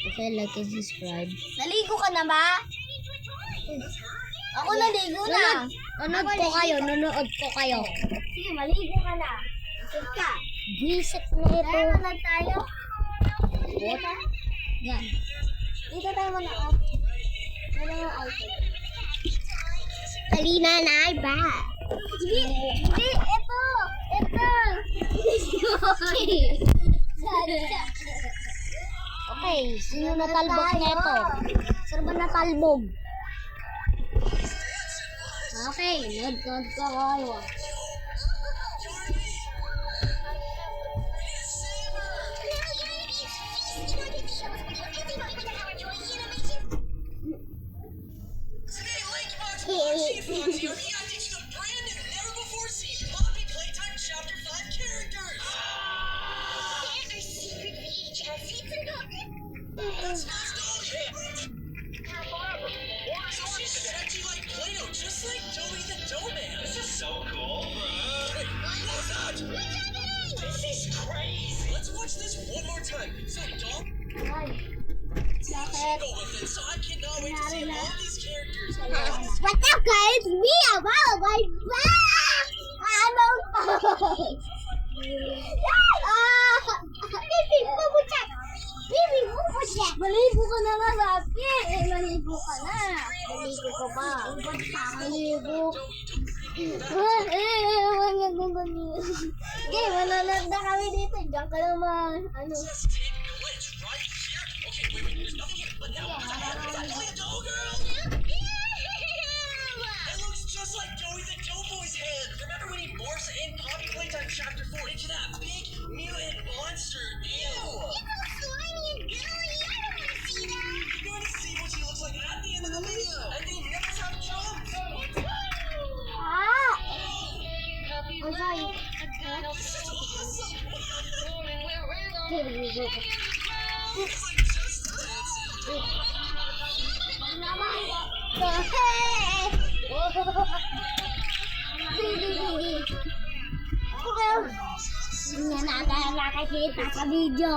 Okay, like and subscribe. Naligo ka na ba? Ako naligo na. Nanonood ko kayo. Sige, maligo ka na. Isip ka. Visit na ito. Kaya na tayo. Yan. Dito tayo muna. Ano yung outfit? Kalina na ba? Hindi, ito. Okay, sino natalbog na ito? Sino ba natalbog? Okay, nagkod ka kayo. Just like Joey the Dough Man. This is so cool, bro. Hey, what's that? This is crazy. Let's watch this one more time. So, Dom, go with it. So I cannot wait to see all these characters. What's up, guys? We are my back! Ano to? Bibi, pupucha! Maligo ka na nga, Sapi. Maligo ka na. Maligo ka ba? Maligo. Okay, manonood na kami dito. Diyan ka naman. Ano? Just take a glitch right here. Okay, wait. There's nothing here. But now, what the heck? Is that Joey the Dough Girl? It looks just like Joey the Doughboy's hand. Remember when he morphs in Poppy Playtime Chapter 4 into that big mutant monster? Ew! You're going to see what he looks like at the end of the video. And they never have jumps. Oh, sorry. This is awesome. Maligo ka. It's like just dancing. Hindi na nakakita sa video.